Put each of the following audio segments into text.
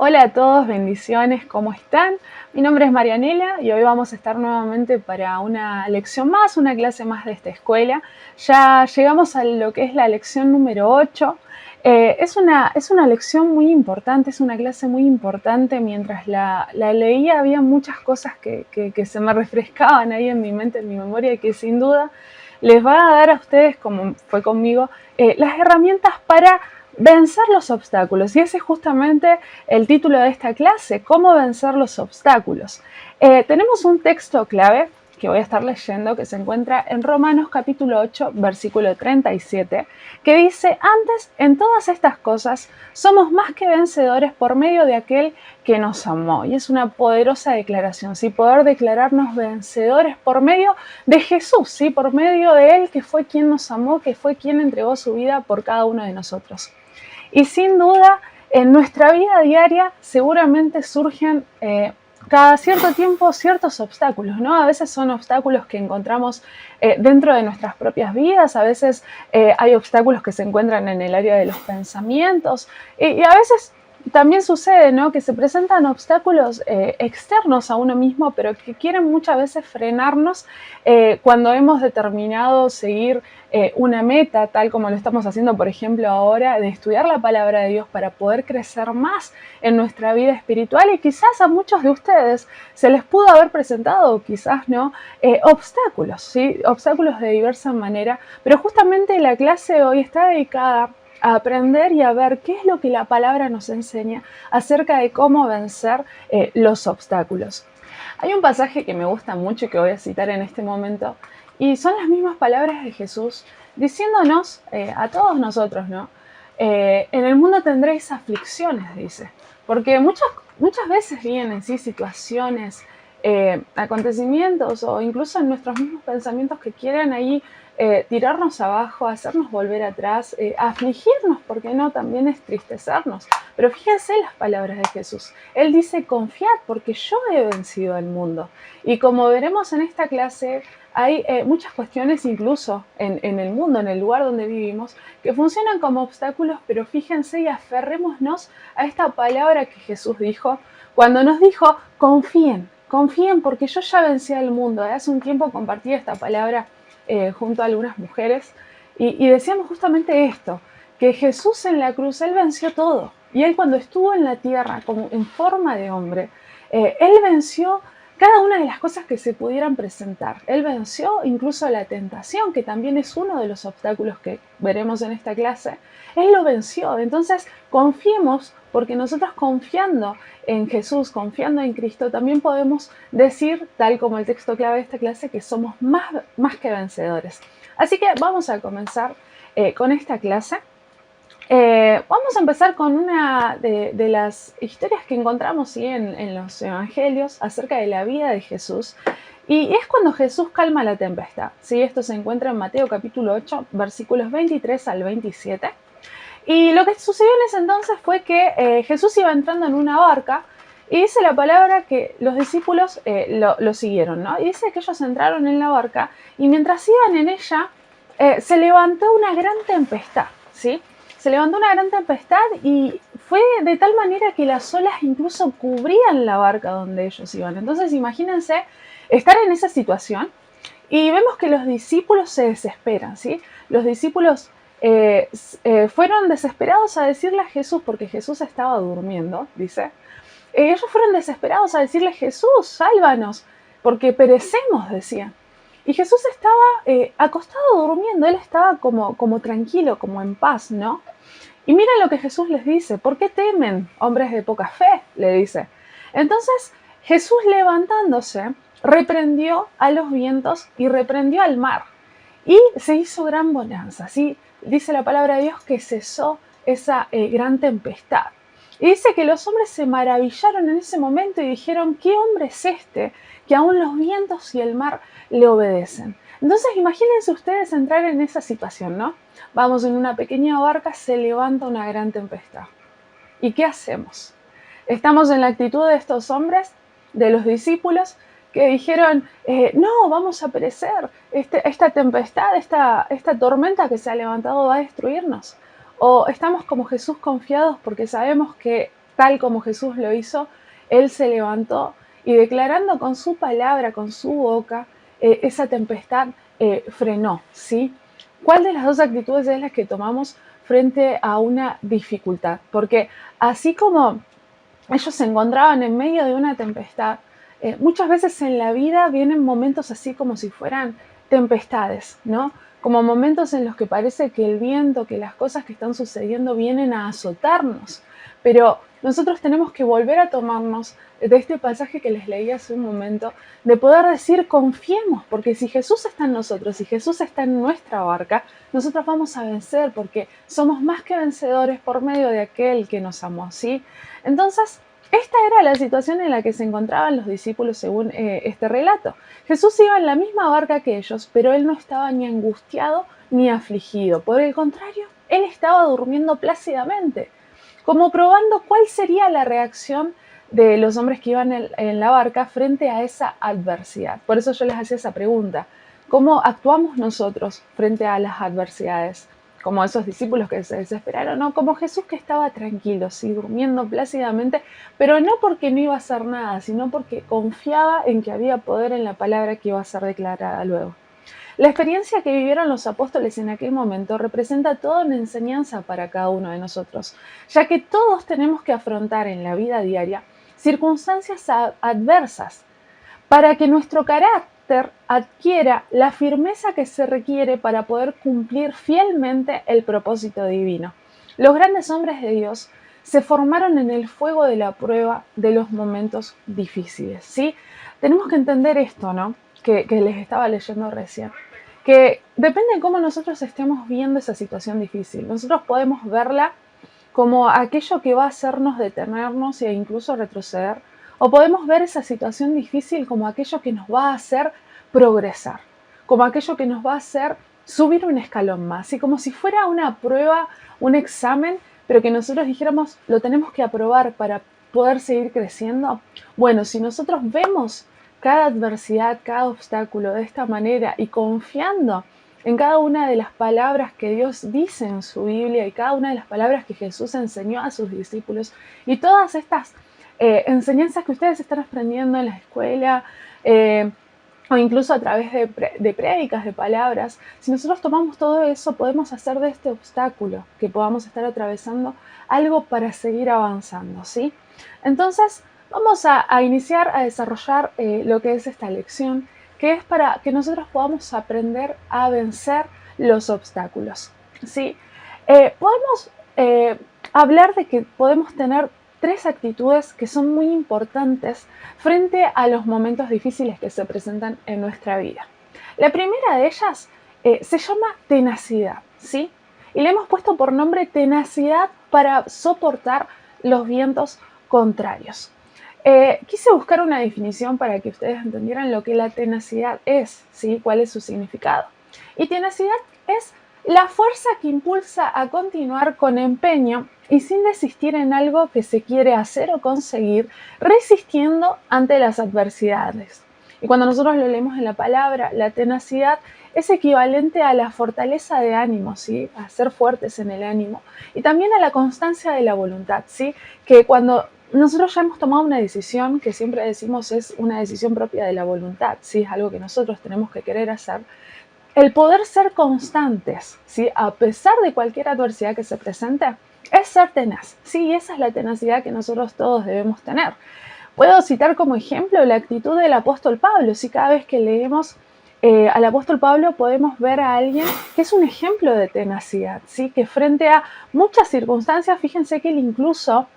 Hola a todos, bendiciones, ¿cómo están? Mi nombre es Marianela y hoy vamos a estar nuevamente para una lección más, una clase más de esta escuela. Ya llegamos a lo que es la lección número 8. Es una lección muy importante, es una clase muy importante. Mientras la leía había muchas cosas que se me refrescaban ahí en mi mente, en mi memoria, y que sin duda les va a dar a ustedes, como fue conmigo, las herramientas para vencer los obstáculos. Y ese es justamente el título de esta clase, cómo vencer los obstáculos. Tenemos un texto clave que voy a estar leyendo, que se encuentra en Romanos capítulo 8, versículo 37, que dice: antes, en todas estas cosas, somos más que vencedores por medio de aquel que nos amó. Y es una poderosa declaración, ¿sí? Poder declararnos vencedores por medio de Jesús, ¿sí? Por medio de Él, que fue quien nos amó, que fue quien entregó su vida por cada uno de nosotros. Y sin duda, en nuestra vida diaria seguramente surgen cada cierto tiempo ciertos obstáculos, ¿no? A veces son obstáculos que encontramos dentro de nuestras propias vidas, a veces hay obstáculos que se encuentran en el área de los pensamientos, y a veces también sucede, ¿no?, que se presentan obstáculos externos a uno mismo, pero que quieren muchas veces frenarnos cuando hemos determinado seguir una meta, tal como lo estamos haciendo, por ejemplo, ahora, de estudiar la palabra de Dios para poder crecer más en nuestra vida espiritual. Y quizás a muchos de ustedes se les pudo haber presentado, quizás no, obstáculos, ¿sí? Obstáculos de diversa manera, pero justamente la clase de hoy está dedicada a aprender y a ver qué es lo que la palabra nos enseña acerca de cómo vencer los obstáculos. Hay un pasaje que me gusta mucho y que voy a citar en este momento, y son las mismas palabras de Jesús diciéndonos a todos nosotros, ¿no? En el mundo tendréis aflicciones, dice, porque muchas veces vienen, ¿sí?, situaciones, acontecimientos o incluso en nuestros mismos pensamientos que quieren ahí tirarnos abajo, hacernos volver atrás, afligirnos, ¿por qué no? También entristecernos. Pero fíjense las palabras de Jesús. Él dice: confiad porque yo he vencido al mundo. Y como veremos en esta clase, hay muchas cuestiones incluso en el mundo, en el lugar donde vivimos, que funcionan como obstáculos, pero fíjense y aferrémonos a esta palabra que Jesús dijo cuando nos dijo: confíen, confíen porque yo ya vencí al mundo. Hace un tiempo compartí esta palabra junto a algunas mujeres y decíamos justamente esto, que Jesús en la cruz, Él venció todo. Y Él, cuando estuvo en la tierra como en forma de hombre, Él venció cada una de las cosas que se pudieran presentar. Él venció incluso la tentación, que también es uno de los obstáculos que veremos en esta clase. Él lo venció. Entonces, confiemos, porque nosotros, confiando en Jesús, confiando en Cristo, también podemos decir, tal como el texto clave de esta clase, que somos más que vencedores. Así que vamos a comenzar con esta clase. Vamos a empezar con una de las historias que encontramos, ¿sí?, en los evangelios acerca de la vida de Jesús. Y es cuando Jesús calma la tempestad, ¿sí? Esto se encuentra en Mateo capítulo 8, versículos 23 al 27. Y lo que sucedió en ese entonces fue que Jesús iba entrando en una barca y dice la palabra que los discípulos lo siguieron, ¿no? Y dice que ellos entraron en la barca y mientras iban en ella se levantó una gran tempestad, ¿sí? Se levantó una gran tempestad y fue de tal manera que las olas incluso cubrían la barca donde ellos iban. Entonces imagínense estar en esa situación y vemos que los discípulos se desesperan, ¿sí? Los discípulos fueron desesperados a decirle a Jesús, porque Jesús estaba durmiendo, dice. Ellos fueron desesperados a decirle: Jesús, sálvanos, porque perecemos, decían. Y Jesús estaba acostado durmiendo, Él estaba como tranquilo, como en paz, ¿no? Y miren lo que Jesús les dice: ¿por qué temen, hombres de poca fe?, le dice. Entonces Jesús, levantándose, reprendió a los vientos y reprendió al mar. Y se hizo gran bonanza, ¿sí? Dice la palabra de Dios que cesó esa gran tempestad. Y dice que los hombres se maravillaron en ese momento y dijeron: ¿qué hombre es este que aún los vientos y el mar le obedecen? Entonces imagínense ustedes entrar en esa situación, ¿no? Vamos en una pequeña barca, se levanta una gran tempestad. ¿Y qué hacemos? Estamos en la actitud de estos hombres, de los discípulos, que dijeron: no, vamos a perecer, esta tempestad, esta tormenta que se ha levantado va a destruirnos. O estamos como Jesús, confiados porque sabemos que tal como Jesús lo hizo, Él se levantó y declarando con su palabra, con su boca, esa tempestad frenó, ¿sí? ¿Cuál de las dos actitudes es la que tomamos frente a una dificultad? Porque así como ellos se encontraban en medio de una tempestad, muchas veces en la vida vienen momentos así como si fueran tempestades, ¿no? Como momentos en los que parece que el viento, que las cosas que están sucediendo vienen a azotarnos. Pero nosotros tenemos que volver a tomarnos de este pasaje que les leí hace un momento, de poder decir confiemos, porque si Jesús está en nosotros, si Jesús está en nuestra barca, nosotros vamos a vencer, porque somos más que vencedores por medio de aquel que nos amó, ¿sí? Entonces, esta era la situación en la que se encontraban los discípulos según este relato. Jesús iba en la misma barca que ellos, pero él no estaba ni angustiado ni afligido. Por el contrario, él estaba durmiendo plácidamente, como probando cuál sería la reacción de los hombres que iban en la barca frente a esa adversidad. Por eso yo les hacía esa pregunta. ¿Cómo actuamos nosotros frente a las adversidades? Como esos discípulos que se desesperaron, ¿no? Como Jesús que estaba tranquilo, sí, durmiendo plácidamente, pero no porque no iba a hacer nada, sino porque confiaba en que había poder en la palabra que iba a ser declarada luego. La experiencia que vivieron los apóstoles en aquel momento representa toda una enseñanza para cada uno de nosotros, ya que todos tenemos que afrontar en la vida diaria circunstancias adversas para que nuestro carácter adquiera la firmeza que se requiere para poder cumplir fielmente el propósito divino. Los grandes hombres de Dios se formaron en el fuego de la prueba de los momentos difíciles, ¿sí? Tenemos que entender esto, ¿no? Que les estaba leyendo recién, que depende de cómo nosotros estemos viendo esa situación difícil. Nosotros podemos verla como aquello que va a hacernos detenernos e incluso retroceder, o podemos ver esa situación difícil como aquello que nos va a hacer progresar, como aquello que nos va a hacer subir un escalón más, y como si fuera una prueba, un examen, pero que nosotros dijéramos, lo tenemos que aprobar para poder seguir creciendo. Bueno, si nosotros vemos cada adversidad, cada obstáculo de esta manera y confiando en cada una de las palabras que Dios dice en su Biblia y cada una de las palabras que Jesús enseñó a sus discípulos y todas estas enseñanzas que ustedes están aprendiendo en la escuela o incluso a través de prédicas, de palabras, si nosotros tomamos todo eso, podemos hacer de este obstáculo que podamos estar atravesando algo para seguir avanzando, ¿sí? Entonces, vamos a iniciar a desarrollar lo que es esta lección, que es para que nosotros podamos aprender a vencer los obstáculos, ¿sí? Podemos hablar de que podemos tener 3 actitudes que son muy importantes frente a los momentos difíciles que se presentan en nuestra vida. La primera de ellas se llama tenacidad, ¿sí? Y le hemos puesto por nombre tenacidad para soportar los vientos contrarios. Quise buscar una definición para que ustedes entendieran lo que la tenacidad es, ¿sí? Cuál es su significado. Y tenacidad es la fuerza que impulsa a continuar con empeño y sin desistir en algo que se quiere hacer o conseguir, resistiendo ante las adversidades. Y cuando nosotros lo leemos en la palabra, la tenacidad es equivalente a la fortaleza de ánimo, ¿sí? A ser fuertes en el ánimo. Y también a la constancia de la voluntad, ¿sí? Que cuando nosotros ya hemos tomado una decisión, que siempre decimos es una decisión propia de la voluntad, ¿sí? Es algo que nosotros tenemos que querer hacer. El poder ser constantes, ¿sí? A pesar de cualquier adversidad que se presente, es ser tenaz, ¿sí? Y esa es la tenacidad que nosotros todos debemos tener. Puedo citar como ejemplo la actitud del apóstol Pablo, ¿sí? Cada vez que leemos al apóstol Pablo podemos ver a alguien que es un ejemplo de tenacidad, ¿sí? Que frente a muchas circunstancias, fíjense que él incluso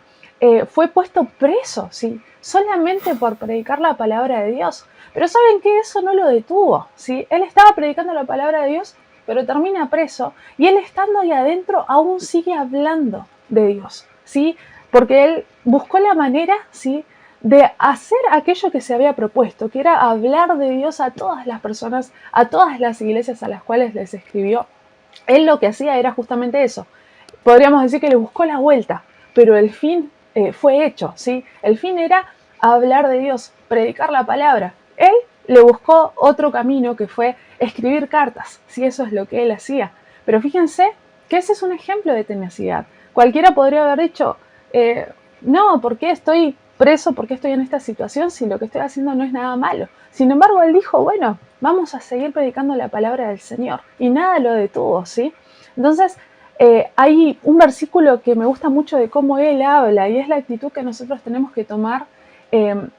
fue puesto preso, ¿sí? Solamente por predicar la palabra de Dios. Pero ¿saben qué? Eso no lo detuvo, ¿sí? Él estaba predicando la palabra de Dios, pero termina preso, y él estando ahí adentro aún sigue hablando de Dios, ¿sí? Porque él buscó la manera, ¿sí? De hacer aquello que se había propuesto, que era hablar de Dios a todas las personas, a todas las iglesias a las cuales les escribió. Él lo que hacía era justamente eso. Podríamos decir que le buscó la vuelta, pero el fin fue hecho, ¿sí? El fin era hablar de Dios, predicar la palabra. Él le buscó otro camino que fue escribir cartas, ¿sí? Eso es lo que él hacía. Pero fíjense que ese es un ejemplo de tenacidad. Cualquiera podría haber dicho, no, ¿por qué estoy preso? ¿Por qué estoy en esta situación si lo que estoy haciendo no es nada malo? Sin embargo, él dijo, bueno, vamos a seguir predicando la palabra del Señor. Y nada lo detuvo, ¿sí? Entonces, hay un versículo que me gusta mucho de cómo él habla y es la actitud que nosotros tenemos que tomar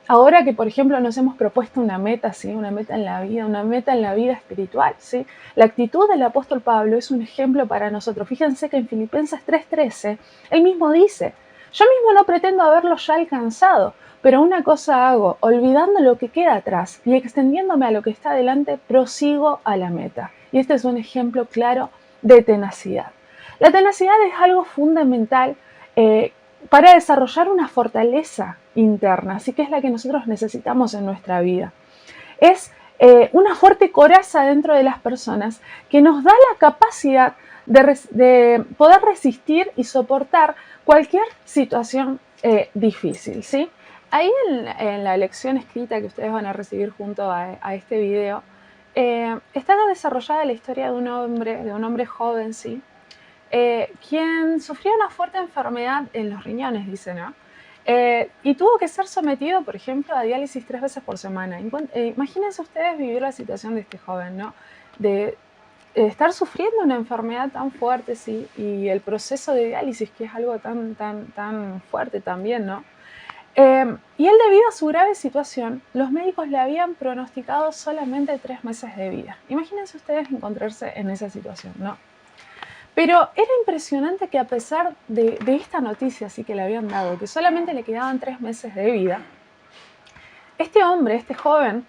ahora que, por ejemplo, nos hemos propuesto una meta, ¿sí? Una meta en la vida espiritual, ¿sí? La actitud del apóstol Pablo es un ejemplo para nosotros. Fíjense que en Filipenses 3:13, él mismo dice, yo mismo no pretendo haberlo ya alcanzado, pero una cosa hago, olvidando lo que queda atrás y extendiéndome a lo que está adelante, prosigo a la meta. Y este es un ejemplo claro de tenacidad. La tenacidad es algo fundamental para desarrollar una fortaleza interna, así que es la que nosotros necesitamos en nuestra vida. Es una fuerte coraza dentro de las personas que nos da la capacidad de poder resistir y soportar cualquier situación difícil, ¿sí? Ahí en la lección escrita que ustedes van a recibir junto a este video, está desarrollada la historia de un hombre joven, ¿sí? Quien sufrió una fuerte enfermedad en los riñones, dice, ¿no? Y tuvo que ser sometido, por ejemplo, a diálisis 3 veces por semana. Imagínense ustedes vivir la situación de este joven, ¿no? De estar sufriendo una enfermedad tan fuerte, sí, y el proceso de diálisis, que es algo tan fuerte también, ¿no? Y él, debido a su grave situación, los médicos le habían pronosticado solamente 3 meses de vida. Imagínense ustedes encontrarse en esa situación, ¿no? Pero era impresionante que a pesar de esta noticia así que le habían dado, que solamente le quedaban 3 meses de vida, este hombre, este joven,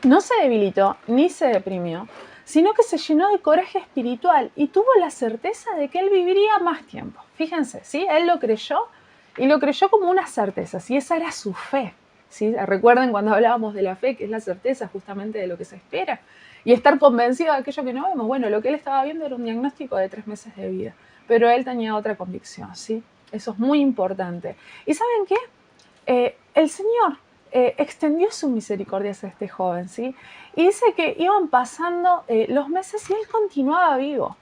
no se debilitó ni se deprimió, sino que se llenó de coraje espiritual y tuvo la certeza de que él viviría más tiempo. Fíjense, ¿sí? Él lo creyó y lo creyó como una certeza, ¿sí? Esa era su fe, ¿sí? Recuerden cuando hablábamos de la fe, que es la certeza justamente de lo que se espera. Y estar convencido de aquello que no vemos. Bueno, lo que él estaba viendo era un diagnóstico de 3 meses de vida, pero él tenía otra convicción, ¿sí? Eso es muy importante. ¿Y saben qué? El Señor extendió su misericordia hacia este joven, ¿sí? Y dice que iban pasando los meses y él continuaba vivo.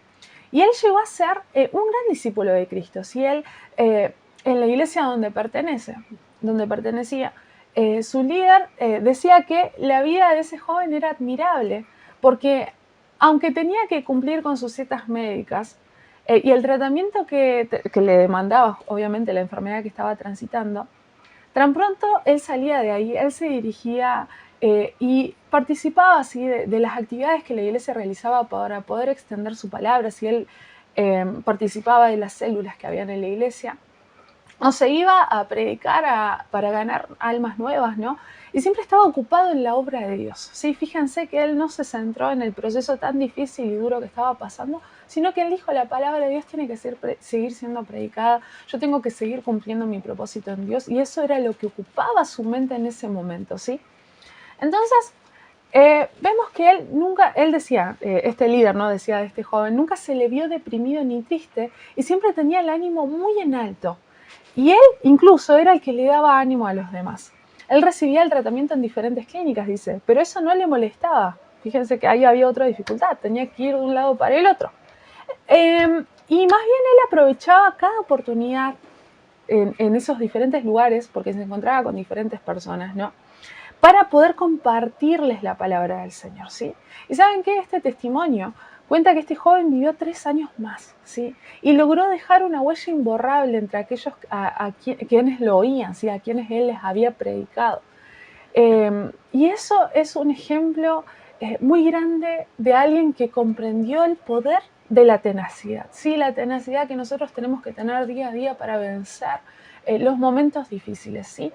Y él llegó a ser un gran discípulo de Cristo, ¿sí? Él, en la iglesia donde pertenecía, su líder decía que la vida de ese joven era admirable, porque aunque tenía que cumplir con sus citas médicas y el tratamiento que le demandaba, obviamente, la enfermedad que estaba transitando, tan pronto él salía de ahí, él se dirigía y participaba así de las actividades que la iglesia realizaba para poder extender su palabra, si él participaba de las células que había en la iglesia, o se iba a predicar para ganar almas nuevas, ¿no? Y siempre estaba ocupado en la obra de Dios, ¿sí? Fíjense que él no se centró en el proceso tan difícil y duro que estaba pasando, sino que él dijo, la palabra de Dios tiene que seguir siendo predicada, yo tengo que seguir cumpliendo mi propósito en Dios, y eso era lo que ocupaba su mente en ese momento, ¿sí? Entonces, vemos que él decía, este líder, ¿no? Decía de este joven, nunca se le vio deprimido ni triste y siempre tenía el ánimo muy en alto. Y él incluso era el que le daba ánimo a los demás. Él recibía el tratamiento en diferentes clínicas, dice, pero eso no le molestaba. Fíjense que ahí había otra dificultad, tenía que ir de un lado para el otro. Y más bien él aprovechaba cada oportunidad en esos diferentes lugares, porque se encontraba con diferentes personas, ¿no? Para poder compartirles la palabra del Señor, ¿sí? Y ¿saben qué? Este testimonio cuenta que este joven vivió 3 años más, ¿sí? Y logró dejar una huella imborrable entre aquellos quienes lo oían, ¿sí? A quienes él les había predicado. Y eso es un ejemplo muy grande de alguien que comprendió el poder de la tenacidad, ¿sí? La tenacidad que nosotros tenemos que tener día a día para vencer los momentos difíciles, ¿sí?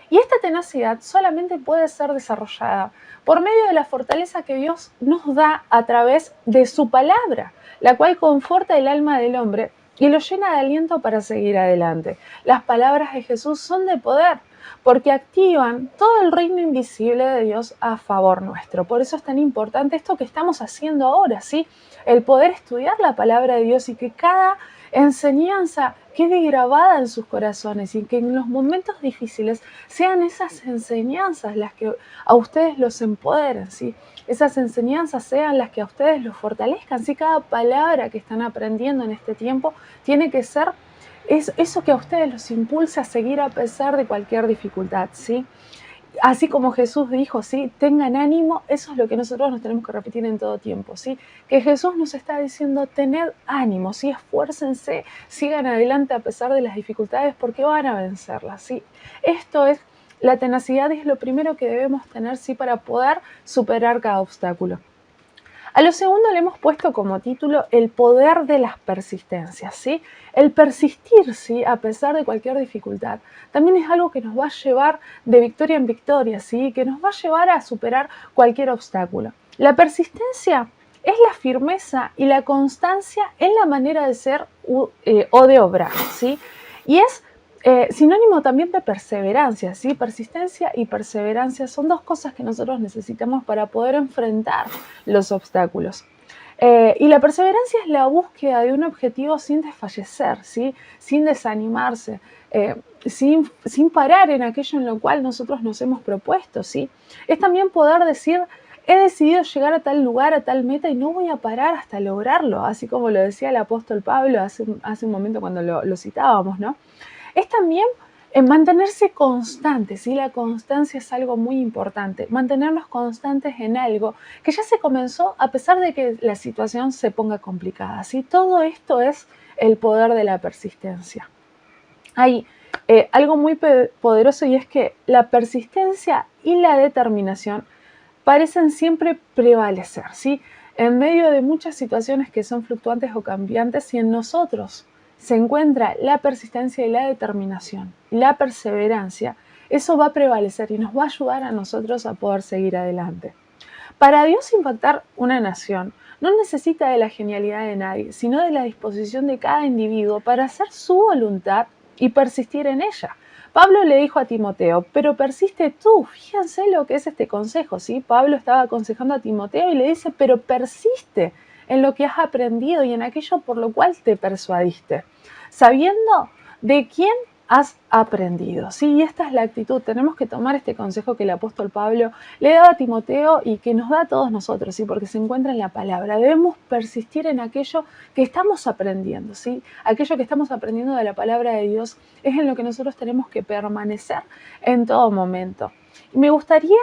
Y esta tenacidad solamente puede ser desarrollada por medio de la fortaleza que Dios nos da a través de su palabra, la cual conforta el alma del hombre y lo llena de aliento para seguir adelante. Las palabras de Jesús son de poder, porque activan todo el reino invisible de Dios a favor nuestro. Por eso es tan importante esto que estamos haciendo ahora, ¿sí? El poder estudiar la palabra de Dios y que cada enseñanza quede grabada en sus corazones y que en los momentos difíciles sean esas enseñanzas las que a ustedes los empoderen, ¿sí? Esas enseñanzas sean las que a ustedes los fortalezcan, ¿sí? Cada palabra que están aprendiendo en este tiempo tiene que ser es eso que a ustedes los impulsa a seguir a pesar de cualquier dificultad, ¿sí? Así como Jesús dijo, ¿sí? Tengan ánimo, eso es lo que nosotros nos tenemos que repetir en todo tiempo, ¿sí? Que Jesús nos está diciendo, tened ánimo, ¿sí? Esfuércense, sigan adelante a pesar de las dificultades porque van a vencerlas, ¿sí? Esto es, la tenacidad es lo primero que debemos tener, ¿sí? Para poder superar cada obstáculo. A lo segundo le hemos puesto como título el poder de las persistencias, ¿sí? El persistir, ¿sí? A pesar de cualquier dificultad. También es algo que nos va a llevar de victoria en victoria, ¿sí? Que nos va a llevar a superar cualquier obstáculo. La persistencia es la firmeza y la constancia en la manera de ser o de obrar, ¿sí? Y es sinónimo también de perseverancia, ¿sí? Persistencia y perseverancia son dos cosas que nosotros necesitamos para poder enfrentar los obstáculos. Y la perseverancia es la búsqueda de un objetivo sin desfallecer, ¿sí? Sin desanimarse, sin parar en aquello en lo cual nosotros nos hemos propuesto, ¿sí? Es también poder decir, he decidido llegar a tal lugar, a tal meta y no voy a parar hasta lograrlo, así como lo decía el apóstol Pablo hace un momento cuando lo citábamos, ¿no? Es también mantenerse constantes, ¿sí? La constancia es algo muy importante, mantenernos constantes en algo que ya se comenzó a pesar de que la situación se ponga complicada, ¿sí? Todo esto es el poder de la persistencia. Hay algo muy poderoso y es que la persistencia y la determinación parecen siempre prevalecer, ¿sí? En medio de muchas situaciones que son fluctuantes o cambiantes, si en nosotros se encuentra la persistencia y la determinación, la perseverancia, eso va a prevalecer y nos va a ayudar a nosotros a poder seguir adelante. Para Dios impactar una nación no necesita de la genialidad de nadie, sino de la disposición de cada individuo para hacer su voluntad y persistir en ella. Pablo le dijo a Timoteo, pero persiste tú. Fíjense lo que es este consejo, ¿sí? Pablo estaba aconsejando a Timoteo y le dice, pero persiste en lo que has aprendido y en aquello por lo cual te persuadiste, sabiendo de quién has aprendido, ¿sí? Y esta es la actitud. Tenemos que tomar este consejo que el apóstol Pablo le daba a Timoteo y que nos da a todos nosotros, ¿sí? Porque se encuentra en la palabra. Debemos persistir en aquello que estamos aprendiendo, ¿sí? Aquello que estamos aprendiendo de la palabra de Dios es en lo que nosotros tenemos que permanecer en todo momento. Y me gustaría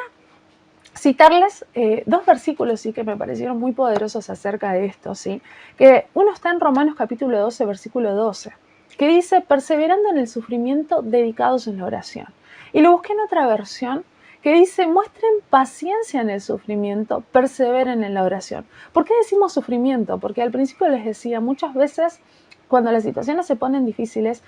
citarles dos versículos, sí, que me parecieron muy poderosos acerca de esto, ¿sí? Que uno está en Romanos capítulo 12, versículo 12, que dice, perseverando en el sufrimiento, dedicados en la oración. Y lo busqué en otra versión que dice, muestren paciencia en el sufrimiento, perseveren en la oración. ¿Por qué decimos sufrimiento? Porque al principio les decía, muchas veces cuando las situaciones se ponen difíciles,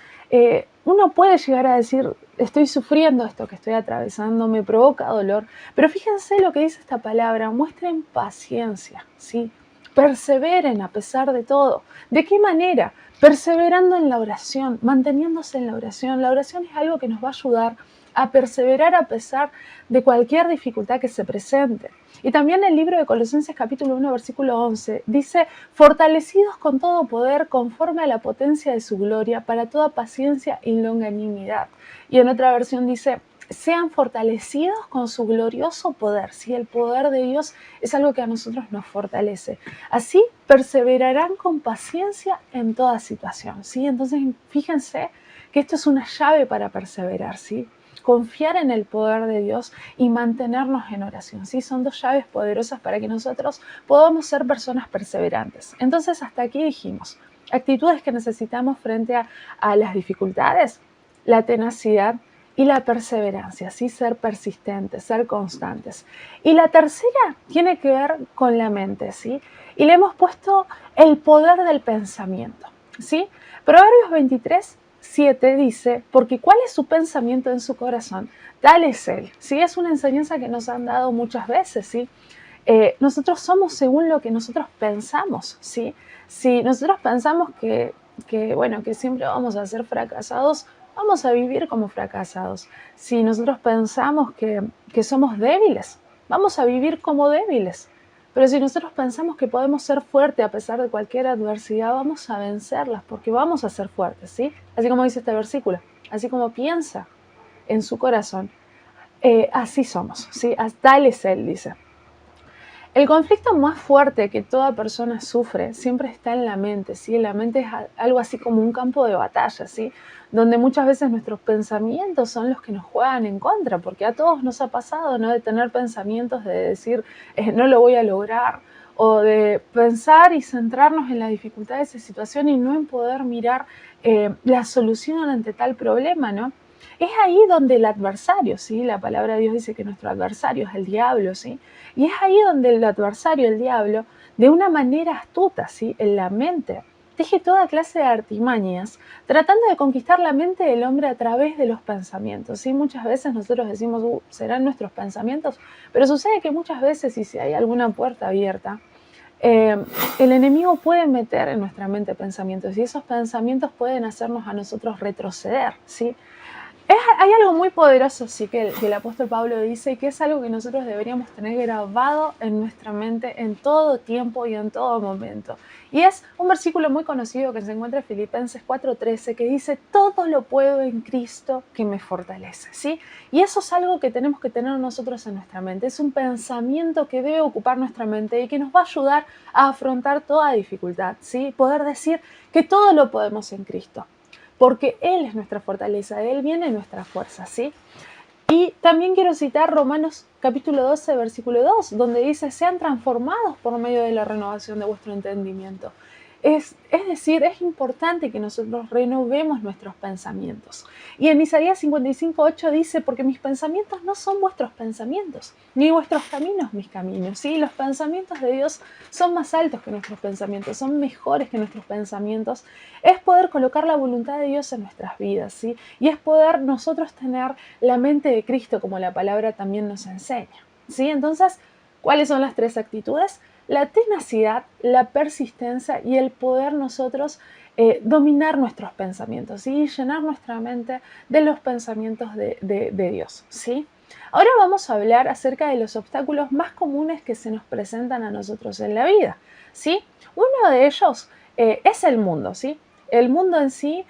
uno puede llegar a decir, estoy sufriendo esto que estoy atravesando, me provoca dolor, pero fíjense lo que dice esta palabra, muestren paciencia, ¿sí? Perseveren a pesar de todo. ¿De qué manera? Perseverando en la oración, manteniéndose en la oración. La oración es algo que nos va a ayudar a perseverar a pesar de cualquier dificultad que se presente. Y también el libro de Colosenses capítulo 1 versículo 11 dice, fortalecidos con todo poder conforme a la potencia de su gloria para toda paciencia y longanimidad. Y en otra versión dice, sean fortalecidos con su glorioso poder. ¿Sí? El poder de Dios es algo que a nosotros nos fortalece. Así perseverarán con paciencia en toda situación. ¿Sí? Entonces fíjense que esto es una llave para perseverar, ¿sí? Confiar en el poder de Dios y mantenernos en oración, ¿sí? Son dos llaves poderosas para que nosotros podamos ser personas perseverantes. Entonces, hasta aquí dijimos, actitudes que necesitamos frente a las dificultades, la tenacidad y la perseverancia, ¿sí? Ser persistentes, ser constantes. Y la tercera tiene que ver con la mente, ¿sí? Y le hemos puesto el poder del pensamiento, ¿sí? Proverbios 23, 7 dice, porque cuál es su pensamiento en su corazón, tal es él. ¿Sí? Es una enseñanza que nos han dado muchas veces, ¿sí? Nosotros somos según lo que nosotros pensamos, ¿sí? Si nosotros pensamos que siempre vamos a ser fracasados, vamos a vivir como fracasados. Si nosotros pensamos que somos débiles, vamos a vivir como débiles. Pero si nosotros pensamos que podemos ser fuertes a pesar de cualquier adversidad, vamos a vencerlas porque vamos a ser fuertes, ¿sí? Así como dice este versículo, así como piensa en su corazón, así somos, ¿sí? Tal es él, dice. El conflicto más fuerte que toda persona sufre siempre está en la mente, ¿sí? La mente es algo así como un campo de batalla, ¿sí? Donde muchas veces nuestros pensamientos son los que nos juegan en contra, porque a todos nos ha pasado, ¿no? De tener pensamientos de decir, no lo voy a lograr, o de pensar y centrarnos en la dificultad de esa situación y no en poder mirar la solución ante tal problema, ¿no? Es ahí donde el adversario, ¿sí? La palabra de Dios dice que nuestro adversario es el diablo, ¿sí? Y es ahí donde el adversario, el diablo, de una manera astuta, ¿sí? En la mente, teje toda clase de artimañas, tratando de conquistar la mente del hombre a través de los pensamientos, ¿sí? Muchas veces nosotros decimos, serán nuestros pensamientos, pero sucede que muchas veces, y si hay alguna puerta abierta, el enemigo puede meter en nuestra mente pensamientos, y esos pensamientos pueden hacernos a nosotros retroceder, ¿sí? Hay algo muy poderoso, sí, que el apóstol Pablo dice, que es algo que nosotros deberíamos tener grabado en nuestra mente en todo tiempo y en todo momento. Y es un versículo muy conocido que se encuentra en Filipenses 4:13, que dice, todo lo puedo en Cristo que me fortalece, ¿sí? Y eso es algo que tenemos que tener nosotros en nuestra mente. Es un pensamiento que debe ocupar nuestra mente y que nos va a ayudar a afrontar toda dificultad, ¿sí? Poder decir que todo lo podemos en Cristo, porque Él es nuestra fortaleza, de Él viene nuestra fuerza, ¿sí? Y también quiero citar Romanos capítulo 12, versículo 2, donde dice, sean transformados por medio de la renovación de vuestro entendimiento. Es decir, es importante que nosotros renovemos nuestros pensamientos. Y en Isaías 55:8 dice, porque mis pensamientos no son vuestros pensamientos, ni vuestros caminos mis caminos, ¿sí? Los pensamientos de Dios son más altos que nuestros pensamientos, son mejores que nuestros pensamientos. Es poder colocar la voluntad de Dios en nuestras vidas, ¿sí? Y es poder nosotros tener la mente de Cristo, como la palabra también nos enseña, ¿sí? Entonces, ¿cuáles son las tres actitudes? La tenacidad, la persistencia y el poder nosotros dominar nuestros pensamientos y llenar nuestra mente de los pensamientos de Dios, ¿sí? Ahora vamos a hablar acerca de los obstáculos más comunes que se nos presentan a nosotros en la vida, ¿sí? Uno de ellos es el mundo, ¿sí? El mundo en sí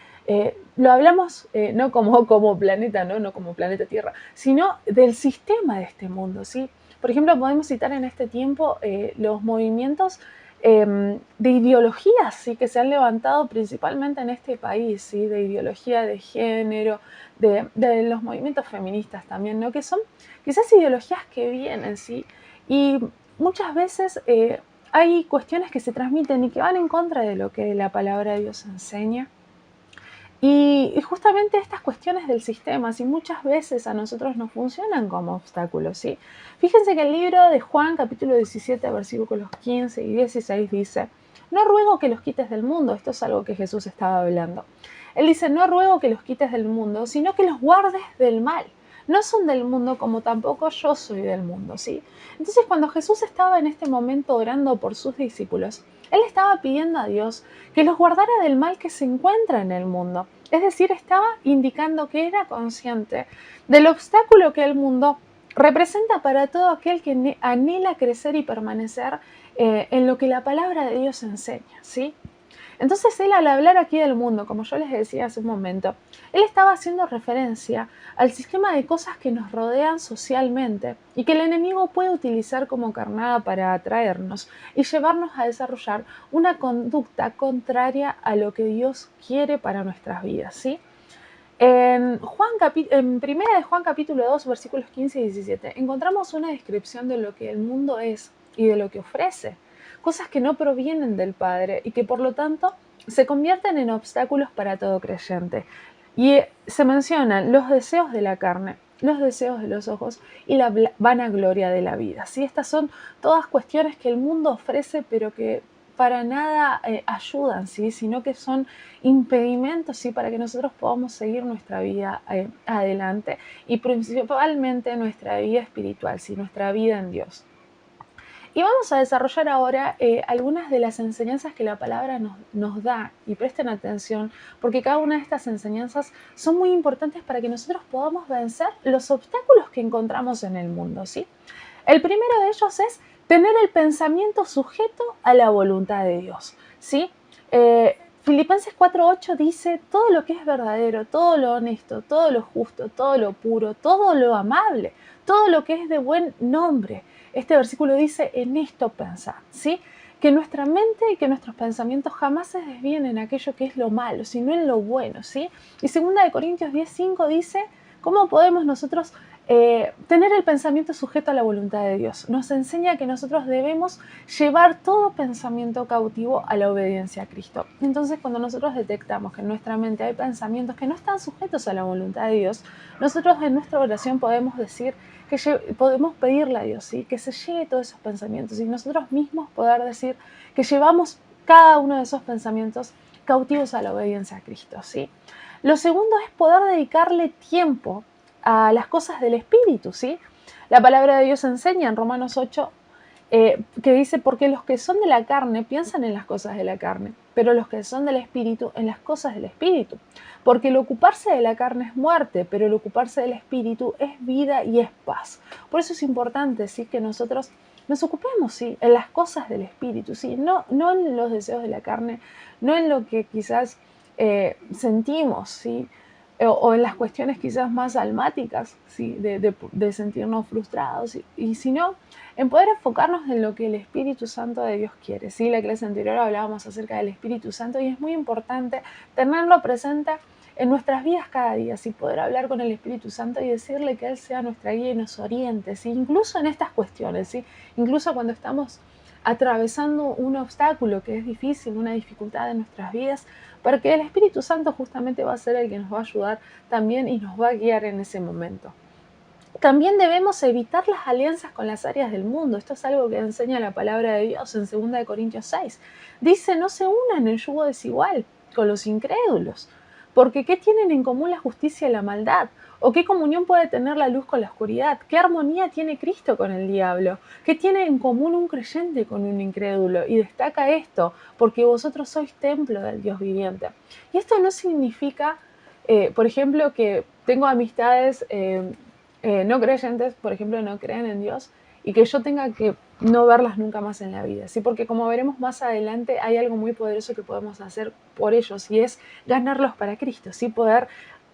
lo hablamos no como planeta, no como planeta Tierra, sino del sistema de este mundo, ¿sí? Por ejemplo, podemos citar en este tiempo los movimientos de ideologías, ¿sí? Que se han levantado principalmente en este país, ¿sí? De ideología de género, de los movimientos feministas también, ¿no? Que son quizás ideologías que vienen, ¿sí? Y muchas veces hay cuestiones que se transmiten y que van en contra de lo que la palabra de Dios enseña. Y justamente estas cuestiones del sistema, si muchas veces a nosotros nos funcionan como obstáculos, ¿sí? Fíjense que el libro de Juan, capítulo 17, versículos 15 y 16 dice, no ruego que los quites del mundo, esto es algo que Jesús estaba hablando. Él dice, no ruego que los quites del mundo, sino que los guardes del mal. No son del mundo como tampoco yo soy del mundo, ¿sí? Entonces cuando Jesús estaba en este momento orando por sus discípulos, Él estaba pidiendo a Dios que los guardara del mal que se encuentra en el mundo. Es decir, estaba indicando que era consciente del obstáculo que el mundo representa para todo aquel que anhela crecer y permanecer en lo que la palabra de Dios enseña, ¿sí? Entonces él, al hablar aquí del mundo, como yo les decía hace un momento, él estaba haciendo referencia al sistema de cosas que nos rodean socialmente y que el enemigo puede utilizar como carnada para atraernos y llevarnos a desarrollar una conducta contraria a lo que Dios quiere para nuestras vidas, ¿sí? En Primera de Juan capítulo 2, versículos 15 y 17, encontramos una descripción de lo que el mundo es y de lo que ofrece. Cosas que no provienen del Padre y que por lo tanto se convierten en obstáculos para todo creyente. Y se mencionan los deseos de la carne, los deseos de los ojos y la vanagloria de la vida, ¿sí? Estas son todas cuestiones que el mundo ofrece, pero que para nada ayudan, ¿sí? Sino que son impedimentos, ¿sí? Para que nosotros podamos seguir nuestra vida adelante y principalmente nuestra vida espiritual, ¿sí? Nuestra vida en Dios. Y vamos a desarrollar ahora algunas de las enseñanzas que la palabra nos da, y presten atención porque cada una de estas enseñanzas son muy importantes para que nosotros podamos vencer los obstáculos que encontramos en el mundo, ¿sí? El primero de ellos es tener el pensamiento sujeto a la voluntad de Dios, ¿sí? Filipenses 4:8 dice, todo lo que es verdadero, todo lo honesto, todo lo justo, todo lo puro, todo lo amable, todo lo que es de buen nombre, este versículo dice, en esto pensad, ¿sí? Que nuestra mente y que nuestros pensamientos jamás se desvíen en aquello que es lo malo, sino en lo bueno, ¿sí? Y 2 Corintios 10:5 dice, ¿cómo podemos nosotros tener el pensamiento sujeto a la voluntad de Dios? Nos enseña que nosotros debemos llevar todo pensamiento cautivo a la obediencia a Cristo. Entonces, cuando nosotros detectamos que en nuestra mente hay pensamientos que no están sujetos a la voluntad de Dios, nosotros en nuestra oración podemos decir que podemos pedirle a Dios, ¿sí? Que se lleve todos esos pensamientos y nosotros mismos poder decir que llevamos cada uno de esos pensamientos cautivos a la obediencia a Cristo, ¿sí? Lo segundo es poder dedicarle tiempo a las cosas del Espíritu, ¿sí? La palabra de Dios enseña en Romanos 8 que dice, porque los que son de la carne piensan en las cosas de la carne, pero los que son del Espíritu en las cosas del Espíritu. Porque el ocuparse de la carne es muerte, pero el ocuparse del Espíritu es vida y es paz. Por eso es importante, ¿sí? Que nosotros nos ocupemos, ¿sí? En las cosas del Espíritu, ¿sí? No en los deseos de la carne, no en lo que quizás sentimos, ¿sí? O en las cuestiones quizás más almáticas, ¿sí? de sentirnos frustrados, y sino en poder enfocarnos en lo que el Espíritu Santo de Dios quiere, ¿sí? La clase anterior hablábamos acerca del Espíritu Santo y es muy importante tenerlo presente en nuestras vidas cada día, ¿sí? Poder hablar con el Espíritu Santo y decirle que Él sea nuestra guía y nos oriente, ¿sí? Incluso en estas cuestiones, ¿sí? Incluso cuando estamos atravesando un obstáculo que es difícil, una dificultad en nuestras vidas, porque el Espíritu Santo justamente va a ser el que nos va a ayudar también y nos va a guiar en ese momento. También debemos evitar las alianzas con las áreas del mundo. Esto es algo que enseña la palabra de Dios en 2 Corintios 6. Dice, no se unan en yugo desigual con los incrédulos, porque ¿qué tienen en común la justicia y la maldad? ¿O qué comunión puede tener la luz con la oscuridad? ¿Qué armonía tiene Cristo con el diablo? ¿Qué tiene en común un creyente con un incrédulo? Y destaca esto, porque vosotros sois templo del Dios viviente. Y esto no significa, por ejemplo, que tengo amistades no creyentes, por ejemplo, no creen en Dios, y que yo tenga que no verlas nunca más en la vida, ¿sí? Porque como veremos más adelante, hay algo muy poderoso que podemos hacer por ellos, y es ganarlos para Cristo, ¿sí? Poder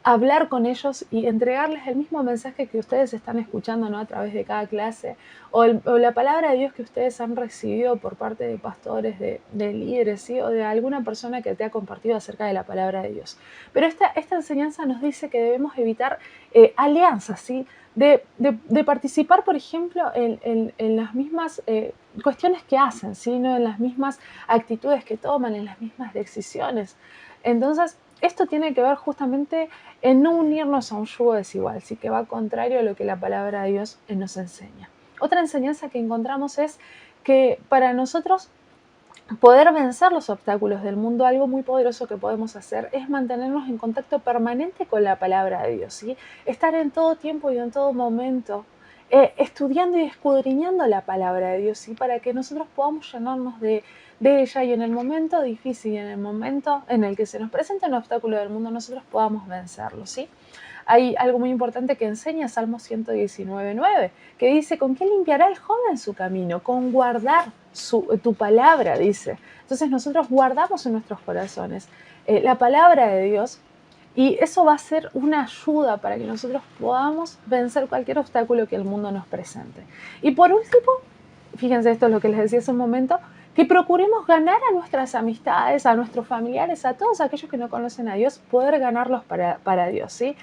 hablar con ellos y entregarles el mismo mensaje que ustedes están escuchando, ¿no? A través de cada clase, o la palabra de Dios que ustedes han recibido por parte de pastores, de líderes, ¿sí? O de alguna persona que te ha compartido acerca de la palabra de Dios. Pero esta enseñanza nos dice que debemos evitar alianzas, ¿sí? De participar, por ejemplo, en las mismas cuestiones que hacen, ¿sí? No en las mismas actitudes que toman, en las mismas decisiones. Entonces, esto tiene que ver justamente en no unirnos a un yugo desigual, ¿sí? Que va contrario a lo que la palabra de Dios nos enseña. Otra enseñanza que encontramos es que para nosotros poder vencer los obstáculos del mundo, algo muy poderoso que podemos hacer es mantenernos en contacto permanente con la palabra de Dios, ¿sí? Estar en todo tiempo y en todo momento estudiando y escudriñando la palabra de Dios, ¿sí? Para que nosotros podamos llenarnos de ella y en el momento difícil y en el momento en el que se nos presenta un obstáculo del mundo, nosotros podamos vencerlo, ¿sí? Hay algo muy importante que enseña Salmo 119:9, que dice, ¿con qué limpiará el joven su camino? Con guardar tu palabra, dice. Entonces nosotros guardamos en nuestros corazones la palabra de Dios, y eso va a ser una ayuda para que nosotros podamos vencer cualquier obstáculo que el mundo nos presente. Y por último, fíjense, esto es lo que les decía hace un momento, que procuremos ganar a nuestras amistades, a nuestros familiares, a todos aquellos que no conocen a Dios, poder ganarlos para Dios, ¿sí?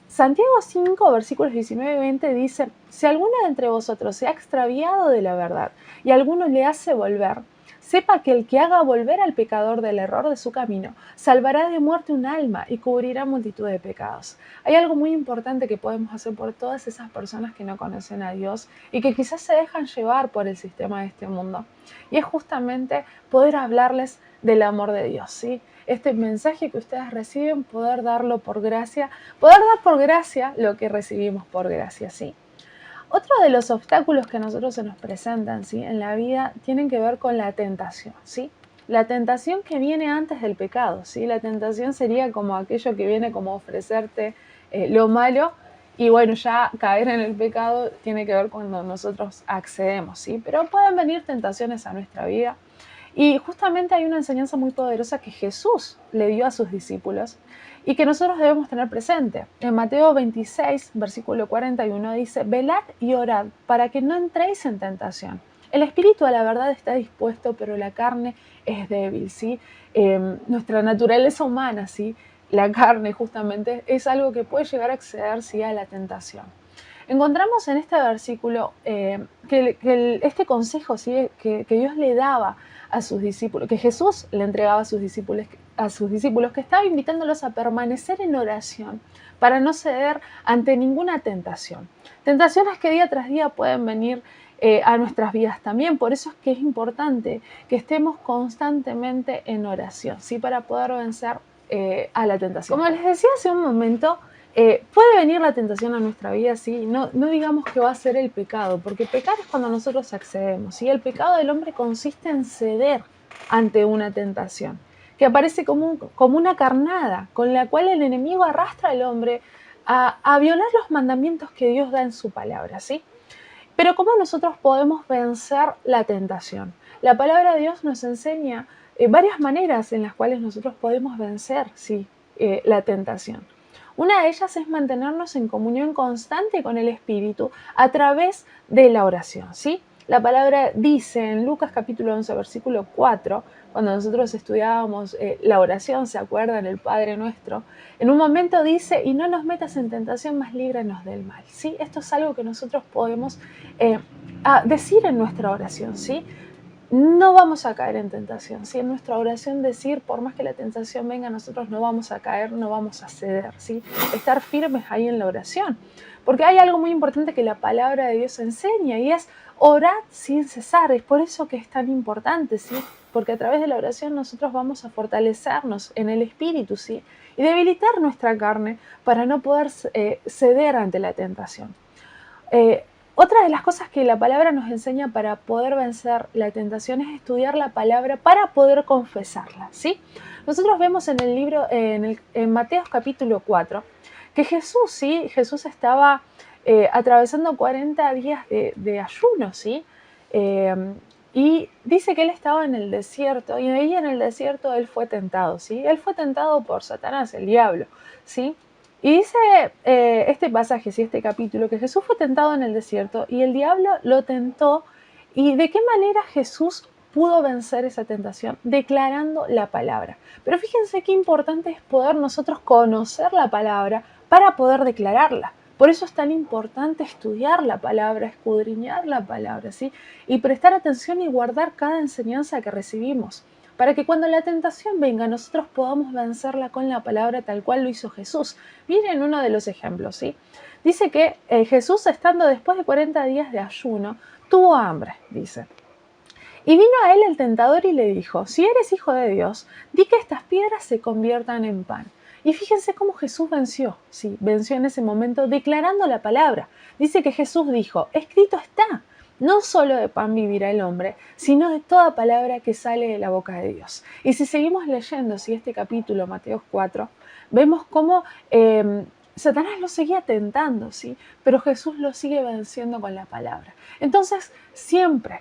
Santiago 5, versículos 19 y 20 dice, si alguno de entre vosotros se ha extraviado de la verdad y alguno le hace volver, sepa que el que haga volver al pecador del error de su camino, salvará de muerte un alma y cubrirá multitud de pecados. Hay algo muy importante que podemos hacer por todas esas personas que no conocen a Dios y que quizás se dejan llevar por el sistema de este mundo. Y es justamente poder hablarles del amor de Dios, ¿sí? Este mensaje que ustedes reciben, poder darlo por gracia, poder dar por gracia lo que recibimos por gracia, ¿sí? Otro de los obstáculos que a nosotros se nos presentan, ¿sí? En la vida tienen que ver con la tentación, ¿sí? La tentación que viene antes del pecado, ¿sí? La tentación sería como aquello que viene como ofrecerte lo malo, y bueno, ya caer en el pecado tiene que ver cuando nosotros accedemos, ¿sí? Pero pueden venir tentaciones a nuestra vida Y justamente hay una enseñanza muy poderosa que Jesús le dio a sus discípulos y que nosotros debemos tener presente. En Mateo 26, versículo 41 dice, velad y orad para que no entréis en tentación. El espíritu a la verdad está dispuesto, pero la carne es débil, ¿sí? Nuestra naturaleza humana, ¿sí? La carne justamente es algo que puede llegar a acceder, ¿sí? A la tentación. Encontramos en este versículo este consejo, ¿sí? que Dios le daba a sus discípulos, que Jesús le entregaba a sus discípulos, que estaba invitándolos a permanecer en oración para no ceder ante ninguna tentación. Tentaciones que día tras día pueden venir a nuestras vidas también. Por eso es que es importante que estemos constantemente en oración, ¿sí? Para poder vencer a la tentación. Como les decía hace un momento, puede venir la tentación a nuestra vida, ¿sí? No digamos que va a ser el pecado, porque pecar es cuando nosotros accedemos, ¿sí? El pecado del hombre consiste en ceder ante una tentación, que aparece como una carnada, con la cual el enemigo arrastra al hombre a violar los mandamientos que Dios da en su palabra, ¿sí? Pero ¿cómo nosotros podemos vencer la tentación? La palabra de Dios nos enseña varias maneras en las cuales nosotros podemos vencer, ¿sí? La tentación. Una de ellas es mantenernos en comunión constante con el Espíritu a través de la oración, ¿sí? La palabra dice en Lucas capítulo 11, versículo 4, cuando nosotros estudiábamos la oración, ¿se acuerdan? El Padre Nuestro. En un momento dice, y no nos metas en tentación, mas líbranos del mal, ¿sí? Esto es algo que nosotros podemos decir en nuestra oración, ¿sí? No vamos a caer en tentación, ¿sí? En nuestra oración decir, por más que la tentación venga, nosotros no vamos a caer, no vamos a ceder, ¿sí? Estar firmes ahí en la oración. Porque hay algo muy importante que la palabra de Dios enseña y es orar sin cesar. Es por eso que es tan importante, ¿sí? Porque a través de la oración nosotros vamos a fortalecernos en el espíritu, ¿sí? Y debilitar nuestra carne para no poder ceder ante la tentación. Otra de las cosas que la palabra nos enseña para poder vencer la tentación es estudiar la palabra para poder confesarla, ¿sí? Nosotros vemos en el libro, en Mateo capítulo 4, que Jesús, ¿sí? Jesús estaba atravesando 40 días de ayuno, ¿sí? Y dice que él estaba en el desierto y ahí en el desierto él fue tentado, ¿sí? Él fue tentado por Satanás, el diablo, ¿sí? Y dice este pasaje, ¿sí? Este capítulo, que Jesús fue tentado en el desierto y el diablo lo tentó. ¿Y de qué manera Jesús pudo vencer esa tentación? Declarando la palabra. Pero fíjense qué importante es poder nosotros conocer la palabra para poder declararla. Por eso es tan importante estudiar la palabra, escudriñar la palabra, ¿sí? Y prestar atención y guardar cada enseñanza que recibimos, para que cuando la tentación venga nosotros podamos vencerla con la palabra tal cual lo hizo Jesús. Miren uno de los ejemplos, ¿sí? Dice que Jesús, estando después de 40 días de ayuno, tuvo hambre, dice. Y vino a él el tentador y le dijo, si eres hijo de Dios, di que estas piedras se conviertan en pan. Y fíjense cómo Jesús venció, sí, venció en ese momento declarando la palabra. Dice que Jesús dijo, escrito está, no solo de pan vivirá el hombre, sino de toda palabra que sale de la boca de Dios. Y si seguimos leyendo este capítulo, Mateo 4, vemos cómo Satanás lo seguía tentando, ¿sí? Pero Jesús lo sigue venciendo con la palabra. Entonces, siempre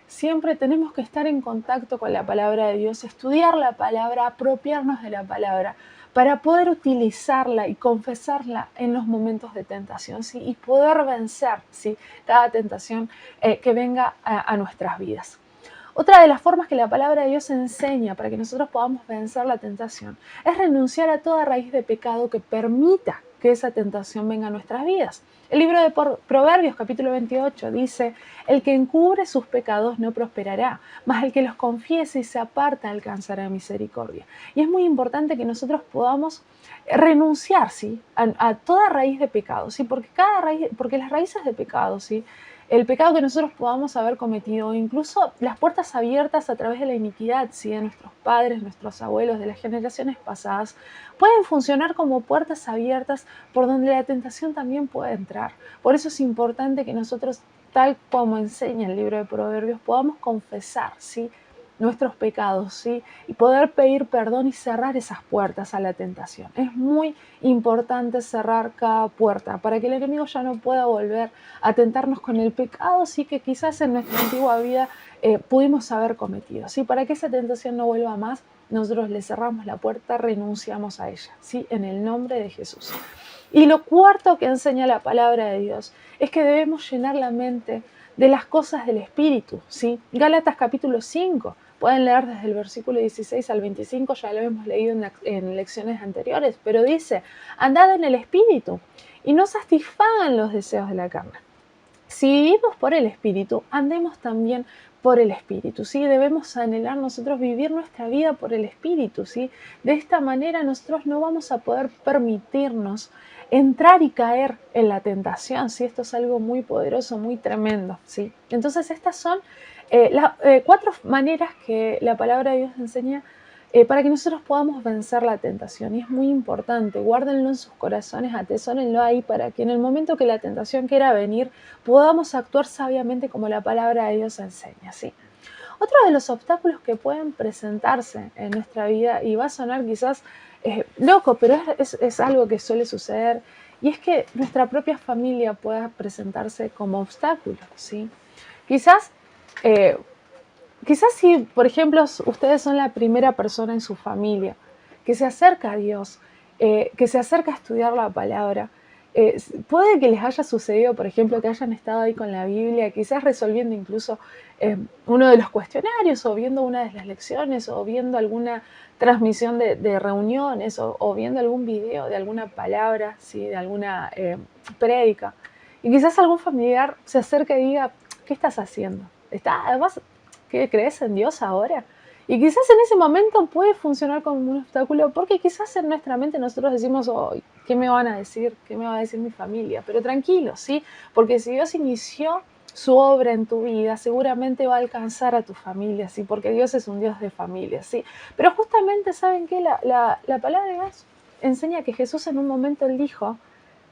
tenemos que estar en contacto con la palabra de Dios, estudiar la palabra, apropiarnos de la palabra, para poder utilizarla y confesarla en los momentos de tentación, ¿sí? Y poder vencer, ¿sí? Cada tentación que venga a nuestras vidas. Otra de las formas que la palabra de Dios enseña para que nosotros podamos vencer la tentación es renunciar a toda raíz de pecado que permita que esa tentación venga a nuestras vidas. El libro de Proverbios, capítulo 28, dice, el que encubre sus pecados no prosperará, mas el que los confiese y se aparta alcanzará misericordia. Y es muy importante que nosotros podamos renunciar, ¿sí? a toda raíz de pecado, ¿sí? Porque las raíces de pecado, ¿sí? El pecado que nosotros podamos haber cometido, incluso las puertas abiertas a través de la iniquidad, ¿sí? De nuestros padres, nuestros abuelos, de las generaciones pasadas, pueden funcionar como puertas abiertas por donde la tentación también puede entrar. Por eso es importante que nosotros, tal como enseña el libro de Proverbios, podamos confesar, ¿sí? nuestros pecados, ¿sí? Y poder pedir perdón y cerrar esas puertas a la tentación. Es muy importante cerrar cada puerta para que el enemigo ya no pueda volver a tentarnos con el pecado, sí, que quizás en nuestra antigua vida pudimos haber cometido, ¿sí? Para que esa tentación no vuelva más, nosotros le cerramos la puerta, renunciamos a ella, ¿sí? En el nombre de Jesús. Y lo cuarto que enseña la palabra de Dios es que debemos llenar la mente de las cosas del Espíritu, ¿sí? Gálatas capítulo 5, pueden leer desde el versículo 16 al 25, ya lo hemos leído en lecciones anteriores, pero dice, andad en el Espíritu y no satisfagan los deseos de la carne. Si vivimos por el Espíritu, andemos también por el Espíritu, ¿sí? Debemos anhelar nosotros vivir nuestra vida por el Espíritu, ¿sí? De esta manera nosotros no vamos a poder permitirnos entrar y caer en la tentación, ¿sí? Esto es algo muy poderoso, muy tremendo, ¿sí? Entonces estas son las 4 maneras que la palabra de Dios enseña para que nosotros podamos vencer la tentación. Y es muy importante, guárdenlo en sus corazones, atesórenlo ahí para que en el momento que la tentación quiera venir, podamos actuar sabiamente como la palabra de Dios enseña, ¿sí? Otro de los obstáculos que pueden presentarse en nuestra vida, y va a sonar quizás loco, pero es algo que suele suceder, y es que nuestra propia familia pueda presentarse como obstáculo, ¿sí? Quizás si, por ejemplo, ustedes son la primera persona en su familia que se acerca a Dios, que se acerca a estudiar la palabra, puede que les haya sucedido, por ejemplo, que hayan estado ahí con la Biblia, quizás resolviendo incluso uno de los cuestionarios, o viendo una de las lecciones, o viendo alguna transmisión de reuniones, o viendo algún video de alguna palabra, ¿sí? De alguna prédica. Y quizás algún familiar se acerca y diga, ¿qué estás haciendo? Además, ¿qué crees en Dios ahora? Y quizás en ese momento puede funcionar como un obstáculo, porque quizás en nuestra mente nosotros decimos, oh, ¿qué me van a decir? ¿Qué me va a decir mi familia? Pero tranquilo, ¿sí? Porque si Dios inició su obra en tu vida, seguramente va a alcanzar a tu familia, ¿sí? Porque Dios es un Dios de familia, ¿sí? Pero justamente, ¿saben qué? La palabra de Dios enseña que Jesús en un momento Él dijo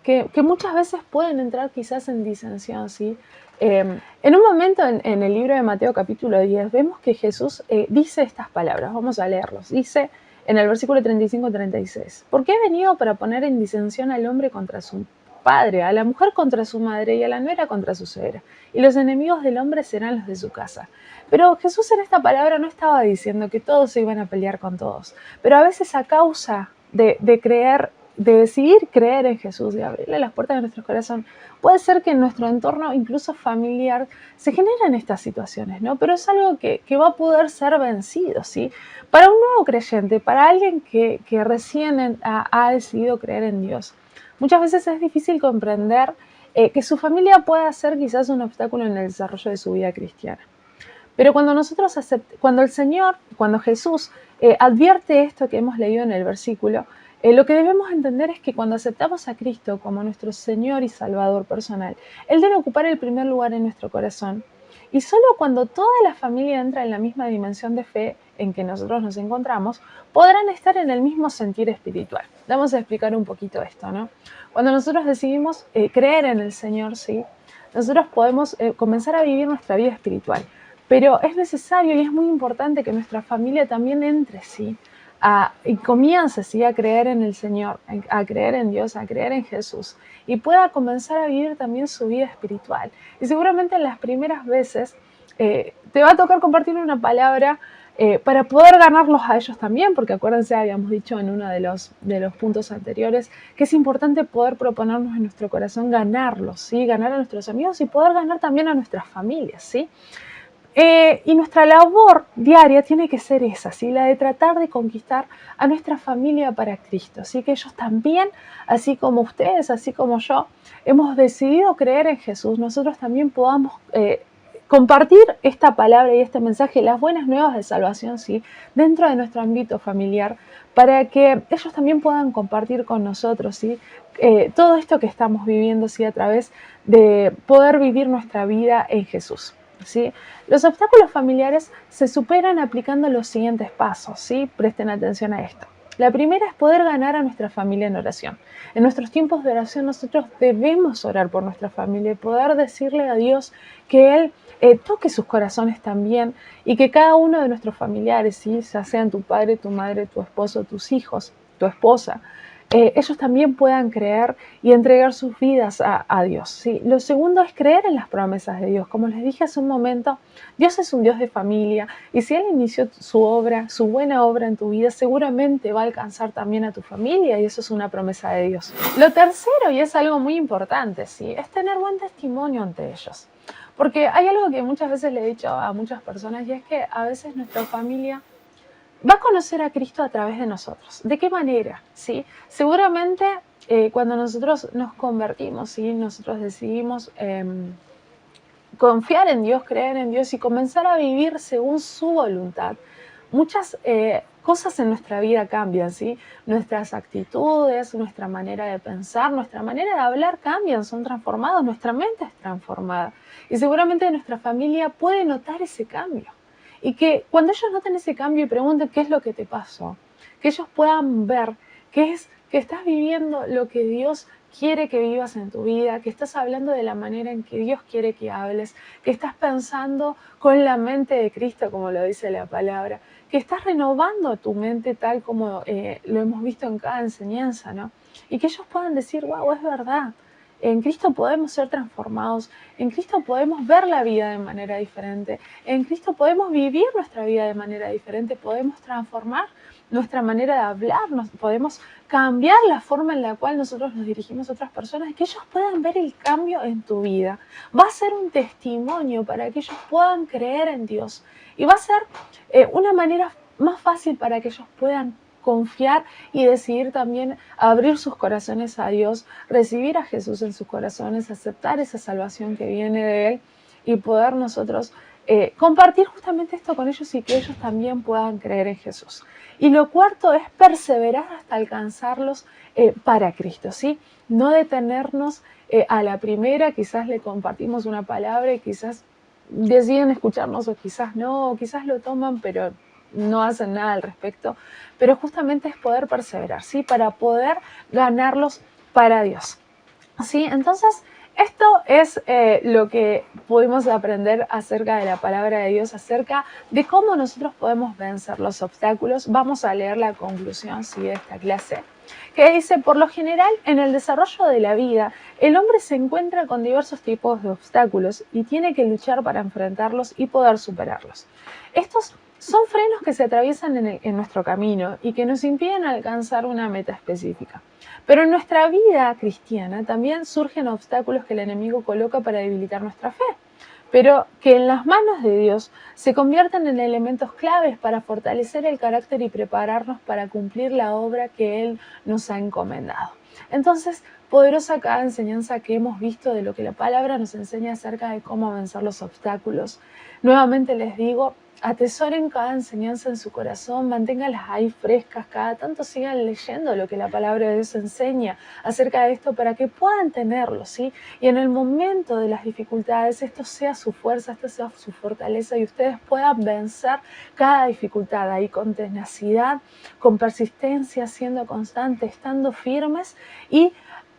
que muchas veces pueden entrar quizás en disensión, ¿sí? En un momento en el libro de Mateo capítulo 10 vemos que Jesús dice estas palabras, vamos a leerlos. Dice en el versículo 35-36, porque he venido para poner en disensión al hombre contra su padre, a la mujer contra su madre y a la nuera contra su suegra, y los enemigos del hombre serán los de su casa. Pero Jesús en esta palabra no estaba diciendo que todos se iban a pelear con todos, pero a veces a causa de decidir creer en Jesús, de abrirle las puertas de nuestro corazón, puede ser que en nuestro entorno, incluso familiar, se generen estas situaciones, ¿no? Pero es algo que va a poder ser vencido, ¿sí? Para un nuevo creyente, para alguien que recién ha decidido creer en Dios, muchas veces es difícil comprender que su familia pueda ser quizás un obstáculo en el desarrollo de su vida cristiana. Pero cuando Jesús advierte esto que hemos leído en el versículo, lo que debemos entender es que cuando aceptamos a Cristo como nuestro Señor y Salvador personal, Él debe ocupar el primer lugar en nuestro corazón. Y solo cuando toda la familia entra en la misma dimensión de fe en que nosotros nos encontramos, podrán estar en el mismo sentir espiritual. Vamos a explicar un poquito esto, ¿no? Cuando nosotros decidimos creer en el Señor, ¿sí? Nosotros podemos comenzar a vivir nuestra vida espiritual. Pero es necesario y es muy importante que nuestra familia también entre, ¿sí? Y comience, ¿sí? A creer en el Señor, a creer en Dios, a creer en Jesús, y pueda comenzar a vivir también su vida espiritual. Y seguramente en las primeras veces te va a tocar compartir una palabra para poder ganarlos a ellos también, porque acuérdense, habíamos dicho en uno de los puntos anteriores, que es importante poder proponernos en nuestro corazón ganarlos, ¿sí? Ganar a nuestros amigos y poder ganar también a nuestras familias, ¿sí? Y nuestra labor diaria tiene que ser esa, ¿sí? La de tratar de conquistar a nuestra familia para Cristo. Así que ellos también, así como ustedes, así como yo, hemos decidido creer en Jesús, nosotros también podamos compartir esta palabra y este mensaje, las buenas nuevas de salvación, ¿sí? Dentro de nuestro ámbito familiar, para que ellos también puedan compartir con nosotros, ¿sí? Todo esto que estamos viviendo, ¿sí? A través de poder vivir nuestra vida en Jesús, ¿sí? Los obstáculos familiares se superan aplicando los siguientes pasos, ¿sí? Presten atención a esto. La primera es poder ganar a nuestra familia en oración. En nuestros tiempos de oración nosotros debemos orar por nuestra familia y poder decirle a Dios que Él toque sus corazones también y que cada uno de nuestros familiares, ¿sí? Ya sean tu padre, tu madre, tu esposo, tus hijos, tu esposa, ellos también puedan creer y entregar sus vidas a Dios, ¿sí? Lo segundo es creer en las promesas de Dios. Como les dije hace un momento, Dios es un Dios de familia y si Él inició su obra, su buena obra en tu vida, seguramente va a alcanzar también a tu familia y eso es una promesa de Dios. Lo tercero, y es algo muy importante, ¿sí? Es tener buen testimonio ante ellos. Porque hay algo que muchas veces le he dicho a muchas personas y es que a veces nuestra familia va a conocer a Cristo a través de nosotros. ¿De qué manera? ¿Sí? Seguramente cuando nosotros nos convertimos, ¿sí? Nosotros decidimos confiar en Dios, creer en Dios y comenzar a vivir según su voluntad, muchas cosas en nuestra vida cambian, ¿sí? Nuestras actitudes, nuestra manera de pensar, nuestra manera de hablar cambian, son transformados, nuestra mente es transformada. Y seguramente nuestra familia puede notar ese cambio. Y que cuando ellos noten ese cambio y pregunten qué es lo que te pasó, que ellos puedan ver que es que estás viviendo lo que Dios quiere que vivas en tu vida, que estás hablando de la manera en que Dios quiere que hables, que estás pensando con la mente de Cristo, como lo dice la palabra, que estás renovando tu mente tal como lo hemos visto en cada enseñanza, ¿no? Y que ellos puedan decir, wow, es verdad, en Cristo podemos ser transformados, en Cristo podemos ver la vida de manera diferente, en Cristo podemos vivir nuestra vida de manera diferente, podemos transformar nuestra manera de hablar, podemos cambiar la forma en la cual nosotros nos dirigimos a otras personas, que ellos puedan ver el cambio en tu vida. Va a ser un testimonio para que ellos puedan creer en Dios y va a ser una manera más fácil para que ellos puedan confiar y decidir también abrir sus corazones a Dios, recibir a Jesús en sus corazones, aceptar esa salvación que viene de Él y poder nosotros compartir justamente esto con ellos y que ellos también puedan creer en Jesús. Y lo cuarto es perseverar hasta alcanzarlos para Cristo, ¿sí? No detenernos a la primera, quizás le compartimos una palabra y quizás deciden escucharnos o quizás no, o quizás lo toman pero no hacen nada al respecto, pero justamente es poder perseverar, ¿sí? Para poder ganarlos para Dios, ¿sí? Entonces, esto es lo que pudimos aprender acerca de la palabra de Dios, acerca de cómo nosotros podemos vencer los obstáculos. Vamos a leer la conclusión, ¿sí? De esta clase, que dice, por lo general, en el desarrollo de la vida, el hombre se encuentra con diversos tipos de obstáculos y tiene que luchar para enfrentarlos y poder superarlos. Estos son frenos que se atraviesan en nuestro camino y que nos impiden alcanzar una meta específica. Pero en nuestra vida cristiana también surgen obstáculos que el enemigo coloca para debilitar nuestra fe, pero que en las manos de Dios se convierten en elementos claves para fortalecer el carácter y prepararnos para cumplir la obra que Él nos ha encomendado. Entonces, poderosa cada enseñanza que hemos visto de lo que la palabra nos enseña acerca de cómo vencer los obstáculos. Nuevamente les digo, atesoren cada enseñanza en su corazón, manténganlas ahí frescas, cada tanto sigan leyendo lo que la palabra de Dios enseña acerca de esto para que puedan tenerlo, ¿sí? Y en el momento de las dificultades, esto sea su fuerza, esto sea su fortaleza y ustedes puedan vencer cada dificultad ahí con tenacidad, con persistencia, siendo constantes, estando firmes y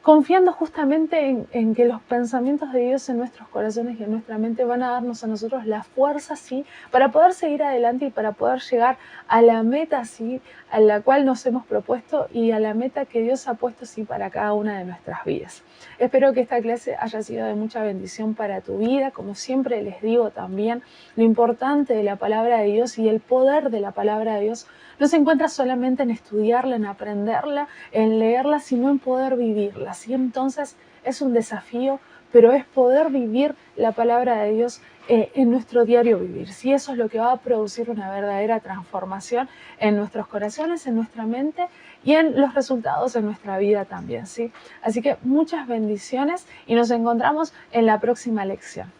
confiando justamente en que los pensamientos de Dios en nuestros corazones y en nuestra mente van a darnos a nosotros la fuerza, ¿sí? Para poder seguir adelante y para poder llegar a la meta, ¿sí? A la cual nos hemos propuesto y a la meta que Dios ha puesto, ¿sí? Para cada una de nuestras vidas. Espero que esta clase haya sido de mucha bendición para tu vida. Como siempre les digo también, lo importante de la palabra de Dios y el poder de la palabra de Dios no se encuentra solamente en estudiarla, en aprenderla, en leerla, sino en poder vivirla, ¿sí? Entonces es un desafío, pero es poder vivir la palabra de Dios en nuestro diario vivir, ¿sí? Eso es lo que va a producir una verdadera transformación en nuestros corazones, en nuestra mente y en los resultados de nuestra vida también, ¿sí? Así que muchas bendiciones y nos encontramos en la próxima lección.